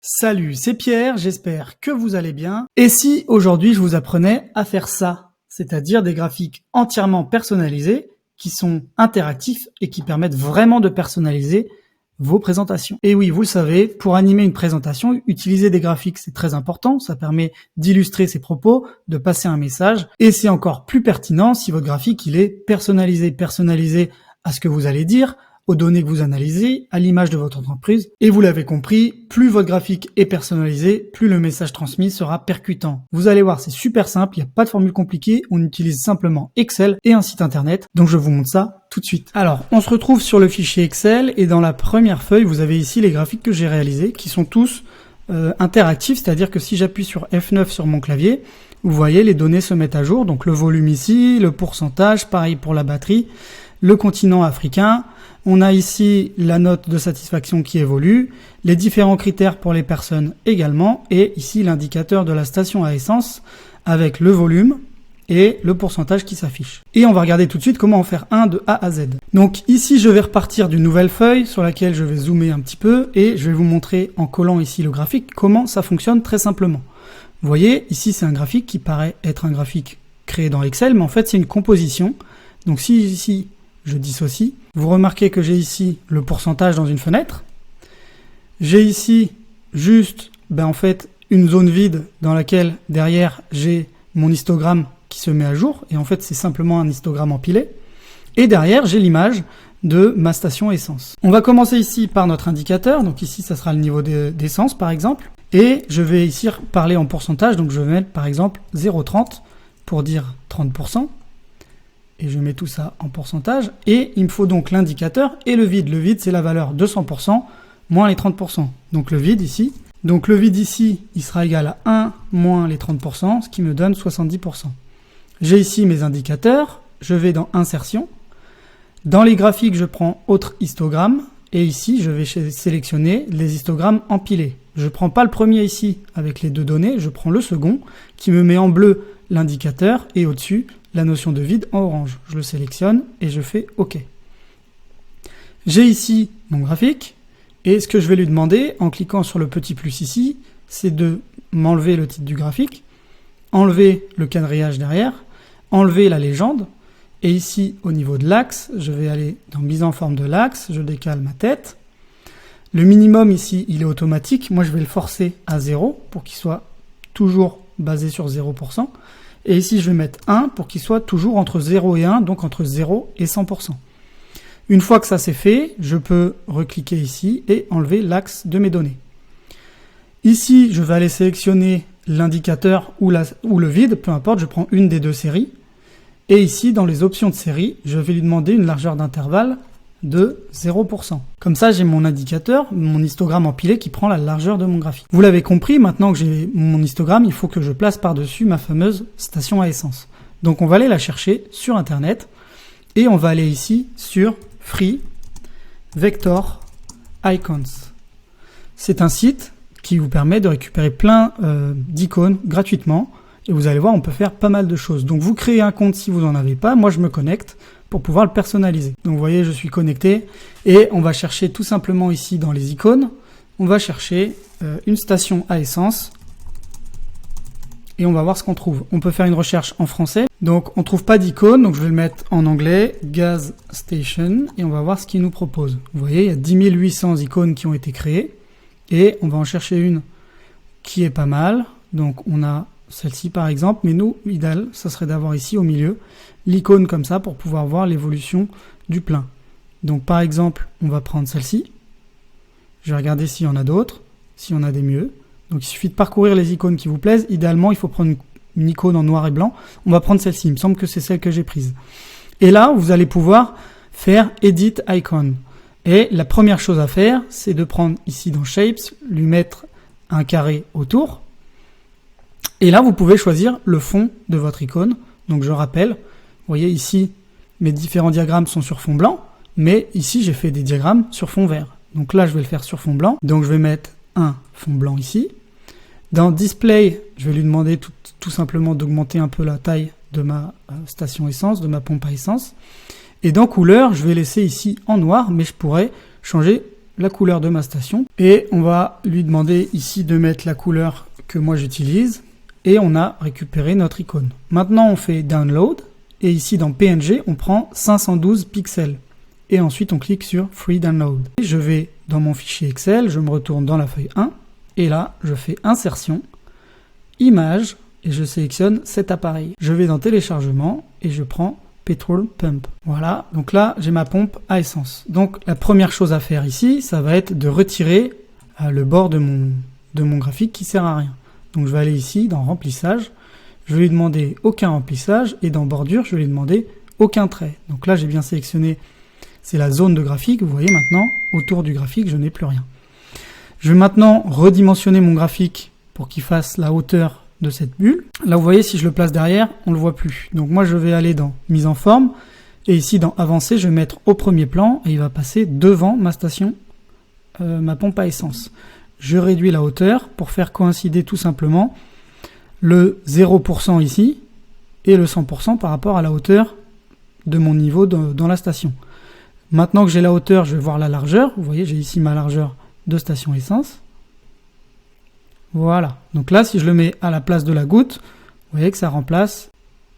Salut, c'est Pierre, j'espère que vous allez bien. Et si aujourd'hui je vous apprenais à faire ça, c'est-à-dire des graphiques entièrement personnalisés qui sont interactifs et qui permettent vraiment de personnaliser vos présentations. Et oui, vous le savez, pour animer une présentation, utiliser des graphiques, c'est très important. Ça permet d'illustrer ses propos, de passer un message. Et c'est encore plus pertinent si votre graphique, il est personnalisé à ce que vous allez dire, aux données que vous analysez, à l'image de votre entreprise. Et vous l'avez compris, plus votre graphique est personnalisé, plus le message transmis sera percutant. Vous allez voir, c'est super simple, il n'y a pas de formule compliquée, on utilise simplement Excel et un site internet. Donc je vous montre ça tout de suite. Alors, on se retrouve sur le fichier Excel et dans la première feuille, vous avez ici les graphiques que j'ai réalisés, qui sont tous interactifs, c'est-à-dire que si j'appuie sur F9 sur mon clavier, vous voyez, les données se mettent à jour. Donc le volume ici, le pourcentage, pareil pour la batterie, le continent africain. On a ici la note de satisfaction qui évolue, les différents critères pour les personnes également, et ici l'indicateur de la station à essence avec le volume et le pourcentage qui s'affiche. Et on va regarder tout de suite comment en faire un de A à Z. Donc ici je vais repartir d'une nouvelle feuille sur laquelle je vais zoomer un petit peu et je vais vous montrer en collant ici le graphique comment ça fonctionne très simplement. Vous voyez, ici c'est un graphique qui paraît être un graphique créé dans Excel, mais en fait c'est une composition. Donc si ici je dissocie, vous remarquez que j'ai ici le pourcentage dans une fenêtre. J'ai ici juste en fait une zone vide dans laquelle derrière j'ai mon histogramme qui se met à jour. Et en fait c'est simplement un histogramme empilé. Et derrière j'ai l'image de ma station essence. On va commencer ici par notre indicateur. Donc ici ça sera le niveau d'essence par exemple. Et je vais ici parler en pourcentage. Donc je vais mettre par exemple 0,30 pour dire 30%. Et je mets tout ça en pourcentage. Et il me faut donc l'indicateur et le vide. Le vide, c'est la valeur de 100% moins les 30%. Donc le vide ici. Donc le vide ici, il sera égal à 1 moins les 30%, ce qui me donne 70%. J'ai ici mes indicateurs. Je vais dans Insertion. Dans les graphiques, je prends Autre histogramme. Et ici, je vais sélectionner les histogrammes empilés. Je ne prends pas le premier ici avec les deux données. Je prends le second qui me met en bleu l'indicateur et au-dessus, la notion de vide en orange. Je le sélectionne et je fais OK. J'ai ici mon graphique et ce que je vais lui demander en cliquant sur le petit plus ici, c'est de m'enlever le titre du graphique, enlever le quadrillage derrière, enlever la légende et ici au niveau de l'axe, je vais aller dans mise en forme de l'axe, je décale ma tête. Le minimum ici, il est automatique. Moi, je vais le forcer à 0 pour qu'il soit toujours basé sur 0%. Et ici, je vais mettre 1 pour qu'il soit toujours entre 0 et 1, donc entre 0 et 100%. Une fois que ça c'est fait, je peux recliquer ici et enlever l'axe de mes données. Ici, je vais aller sélectionner l'indicateur ou le vide, peu importe, je prends une des deux séries. Et ici, dans les options de série, je vais lui demander une largeur d'intervalle de 0%. Comme ça, j'ai mon indicateur, mon histogramme empilé qui prend la largeur de mon graphique. Vous l'avez compris, maintenant que j'ai mon histogramme, il faut que je place par-dessus ma fameuse station à essence. Donc on va aller la chercher sur Internet et on va aller ici sur Free Vector Icons. C'est un site qui vous permet de récupérer plein d'icônes gratuitement et vous allez voir, on peut faire pas mal de choses. Donc vous créez un compte si vous n'en avez pas, moi je me connecte pour pouvoir le personnaliser. Donc vous voyez, je suis connecté et on va chercher tout simplement ici dans les icônes, on va chercher une station à essence et on va voir ce qu'on trouve. On peut faire une recherche en français, donc on trouve pas d'icône, donc je vais le mettre en anglais, gas station, et on va voir ce qu'il nous propose. Vous voyez, il y a 10 800 icônes qui ont été créées et on va en chercher une qui est pas mal. Donc on a celle-ci par exemple, mais nous, l'idéal, ça serait d'avoir ici au milieu l'icône comme ça pour pouvoir voir l'évolution du plein. Donc par exemple, on va prendre celle-ci. Je vais regarder s'il y en a d'autres, s'il y en a des mieux. Donc il suffit de parcourir les icônes qui vous plaisent. Idéalement, il faut prendre une icône en noir et blanc. On va prendre celle-ci, il me semble que c'est celle que j'ai prise. Et là, vous allez pouvoir faire Edit Icon. Et la première chose à faire, c'est de prendre ici dans Shapes, lui mettre un carré autour. Et là, vous pouvez choisir le fond de votre icône. Donc je rappelle, vous voyez ici, mes différents diagrammes sont sur fond blanc, mais ici, j'ai fait des diagrammes sur fond vert. Donc là, je vais le faire sur fond blanc. Donc je vais mettre un fond blanc ici. Dans Display, je vais lui demander tout simplement d'augmenter un peu la taille de ma station essence, de ma pompe à essence. Et dans Couleur, je vais laisser ici en noir, mais je pourrais changer la couleur de ma station. Et on va lui demander ici de mettre la couleur que moi j'utilise. Et on a récupéré notre icône. Maintenant, on fait Download. Et ici, dans PNG, on prend 512 pixels. Et ensuite, on clique sur Free Download. Et je vais dans mon fichier Excel, je me retourne dans la feuille 1. Et là, je fais Insertion, Image, et je sélectionne cet appareil. Je vais dans Téléchargement et je prends Petrol Pump. Voilà, donc là, j'ai ma pompe à essence. Donc, la première chose à faire ici, ça va être de retirer le bord de mon graphique qui sert à rien. Donc je vais aller ici dans remplissage, je vais lui demander aucun remplissage et dans bordure, je vais lui demander aucun trait. Donc là, j'ai bien sélectionné, c'est la zone de graphique. Vous voyez maintenant, autour du graphique, je n'ai plus rien. Je vais maintenant redimensionner mon graphique pour qu'il fasse la hauteur de cette bulle. Là, vous voyez, si je le place derrière, on ne le voit plus. Donc moi, je vais aller dans mise en forme et ici dans avancer, je vais mettre au premier plan et il va passer devant ma station, ma pompe à essence. Je réduis la hauteur pour faire coïncider tout simplement le 0% ici et le 100% par rapport à la hauteur de mon niveau dans la station. Maintenant que j'ai la hauteur, je vais voir la largeur. Vous voyez, j'ai ici ma largeur de station essence. Voilà. Donc là, si je le mets à la place de la goutte, vous voyez que ça remplace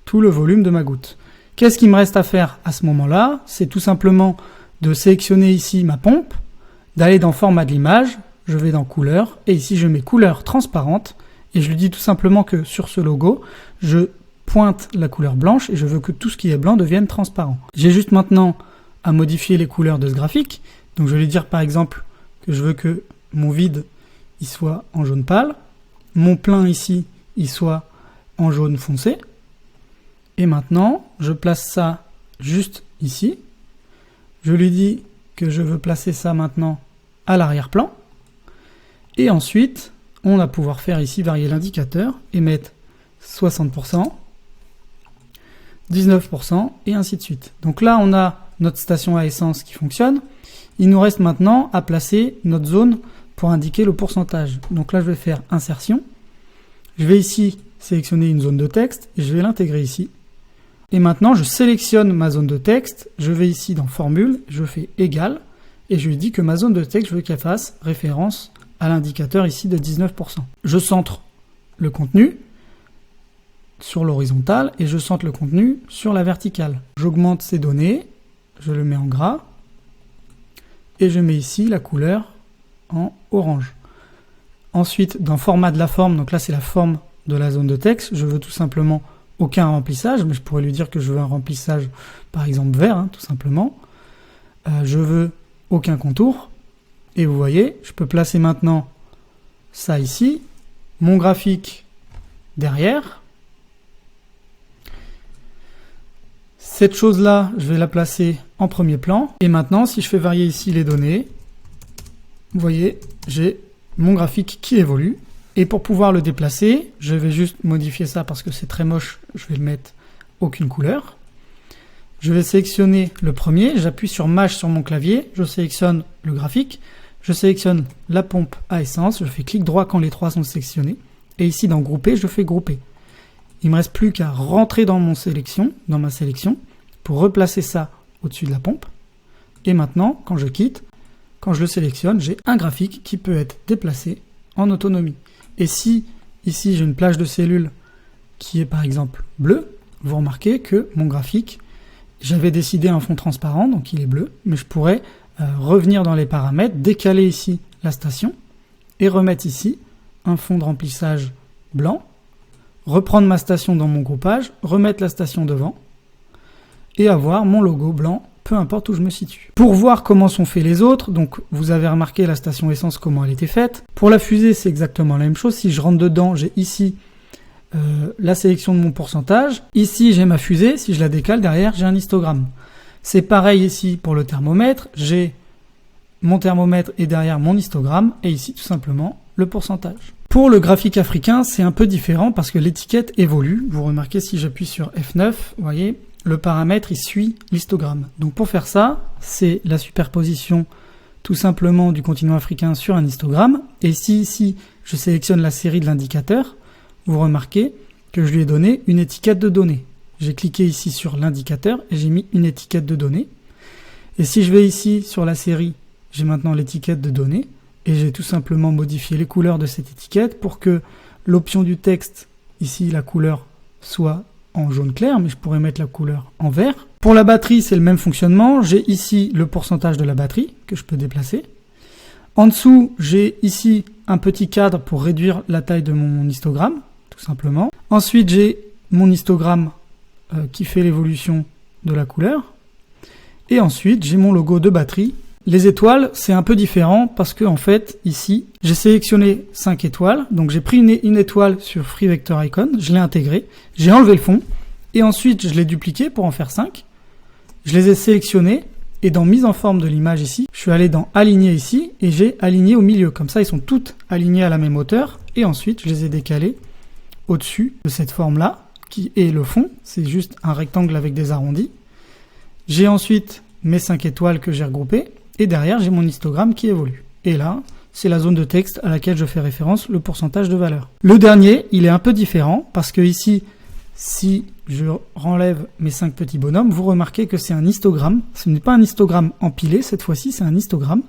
tout le volume de ma goutte. Qu'est-ce qu'il me reste à faire à ce moment-là? C'est tout simplement de sélectionner ici ma pompe, d'aller dans format de l'image. Je vais dans couleur et ici je mets couleur transparente et je lui dis tout simplement que sur ce logo, je pointe la couleur blanche et je veux que tout ce qui est blanc devienne transparent. J'ai juste maintenant à modifier les couleurs de ce graphique. Donc je vais lui dire par exemple que je veux que mon vide il soit en jaune pâle, mon plein ici il soit en jaune foncé. Et maintenant je place ça juste ici. Je lui dis que je veux placer ça maintenant à l'arrière-plan. Et ensuite, on va pouvoir faire ici varier l'indicateur et mettre 60%, 19% et ainsi de suite. Donc là, on a notre station à essence qui fonctionne. Il nous reste maintenant à placer notre zone pour indiquer le pourcentage. Donc là, je vais faire Insertion. Je vais ici sélectionner une zone de texte et je vais l'intégrer ici. Et maintenant, je sélectionne ma zone de texte. Je vais ici dans Formule, je fais Égal et je lui dis que ma zone de texte, je veux qu'elle fasse référence à l'indicateur ici de 19%. Je centre le contenu sur l'horizontale et je centre le contenu sur la verticale. J'augmente ces données, je le mets en gras et je mets ici la couleur en orange. Ensuite, dans format de la forme, donc là c'est la forme de la zone de texte, je veux tout simplement aucun remplissage, mais je pourrais lui dire que je veux un remplissage par exemple vert, tout simplement. Je veux aucun contour. Et vous voyez, je peux placer maintenant ça ici, mon graphique derrière. Cette chose-là, je vais la placer en premier plan. Et maintenant, si je fais varier ici les données, vous voyez, j'ai mon graphique qui évolue. Et pour pouvoir le déplacer, je vais juste modifier ça parce que c'est très moche. Je vais le mettre aucune couleur. Je vais sélectionner le premier, j'appuie sur Maj sur mon clavier, je sélectionne le graphique. Je sélectionne la pompe à essence, je fais clic droit quand les trois sont sélectionnés. Et ici dans Grouper, je fais Grouper. Il ne me reste plus qu'à rentrer dans ma sélection, pour replacer ça au-dessus de la pompe. Et maintenant, quand je quitte, quand je le sélectionne, j'ai un graphique qui peut être déplacé en autonomie. Et si ici j'ai une plage de cellules qui est par exemple bleue, vous remarquez que mon graphique, j'avais décidé un fond transparent, donc il est bleu, mais je pourrais revenir dans les paramètres, décaler ici la station et remettre ici un fond de remplissage blanc, reprendre ma station dans mon groupage, remettre la station devant et avoir mon logo blanc, peu importe où je me situe. Pour voir comment sont faits les autres, donc vous avez remarqué la station essence, comment elle était faite. Pour la fusée, c'est exactement la même chose. Si je rentre dedans, j'ai ici la sélection de mon pourcentage. Ici, j'ai ma fusée. Si je la décale, derrière, j'ai un histogramme. C'est pareil ici pour le thermomètre. J'ai mon thermomètre et derrière mon histogramme. Et ici, tout simplement, le pourcentage. Pour le graphique africain, c'est un peu différent parce que l'étiquette évolue. Vous remarquez, si j'appuie sur F9, vous voyez, le paramètre, il suit l'histogramme. Donc pour faire ça, c'est la superposition tout simplement du continent africain sur un histogramme. Et si ici, je sélectionne la série de l'indicateur, vous remarquez que je lui ai donné une étiquette de données. J'ai cliqué ici sur l'indicateur et j'ai mis une étiquette de données. Et si je vais ici sur la série j'ai maintenant l'étiquette de données et j'ai tout simplement modifié les couleurs de cette étiquette pour que l'option du texte, ici la couleur, soit en jaune clair, mais je pourrais mettre la couleur en vert. Pour la batterie, c'est le même fonctionnement. J'ai ici le pourcentage de la batterie que je peux déplacer. En dessous, j'ai ici un petit cadre pour réduire la taille de mon histogramme, tout simplement. Ensuite, j'ai mon histogramme qui fait l'évolution de la couleur. Et ensuite, j'ai mon logo de batterie. Les étoiles, c'est un peu différent parce que en fait, ici, j'ai sélectionné 5 étoiles. Donc j'ai pris une étoile sur Free Vector Icon, je l'ai intégrée, j'ai enlevé le fond et ensuite je l'ai dupliqué pour en faire 5. Je les ai sélectionnés et dans mise en forme de l'image ici, je suis allé dans aligner ici et j'ai aligné au milieu. Comme ça, ils sont toutes alignées à la même hauteur et ensuite, je les ai décalées au-dessus de cette forme-là qui est le fond. C'est juste un rectangle avec des arrondis. J'ai ensuite mes 5 étoiles que j'ai regroupées. Et derrière, j'ai mon histogramme qui évolue. Et là, c'est la zone de texte à laquelle je fais référence, le pourcentage de valeur. Le dernier, il est un peu différent parce que ici, si je renlève mes 5 petits bonhommes, vous remarquez que c'est un histogramme. Ce n'est pas un histogramme empilé, cette fois-ci, c'est un histogramme.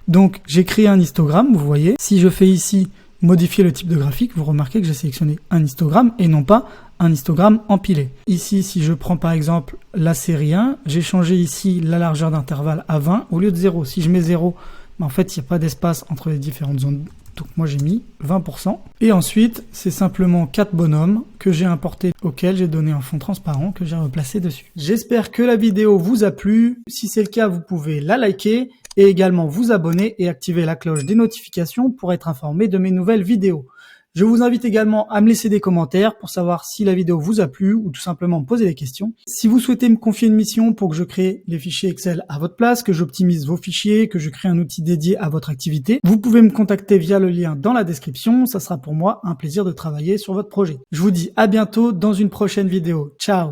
Donc, j'ai créé un histogramme, vous voyez. Si je fais ici modifier le type de graphique, vous remarquez que j'ai sélectionné un histogramme et non pas un histogramme empilé. Ici, si je prends par exemple la série 1, j'ai changé ici la largeur d'intervalle à 20 au lieu de 0. Si je mets 0, en fait, il n'y a pas d'espace entre les différentes zones. Donc moi, j'ai mis 20%. Et ensuite, c'est simplement 4 bonhommes que j'ai importés, auxquels j'ai donné un fond transparent que j'ai replacé dessus. J'espère que la vidéo vous a plu. Si c'est le cas, vous pouvez la liker et également vous abonner et activer la cloche des notifications pour être informé de mes nouvelles vidéos. Je vous invite également à me laisser des commentaires pour savoir si la vidéo vous a plu ou tout simplement me poser des questions. Si vous souhaitez me confier une mission pour que je crée les fichiers Excel à votre place, que j'optimise vos fichiers, que je crée un outil dédié à votre activité, vous pouvez me contacter via le lien dans la description. Ça sera pour moi un plaisir de travailler sur votre projet. Je vous dis à bientôt dans une prochaine vidéo. Ciao!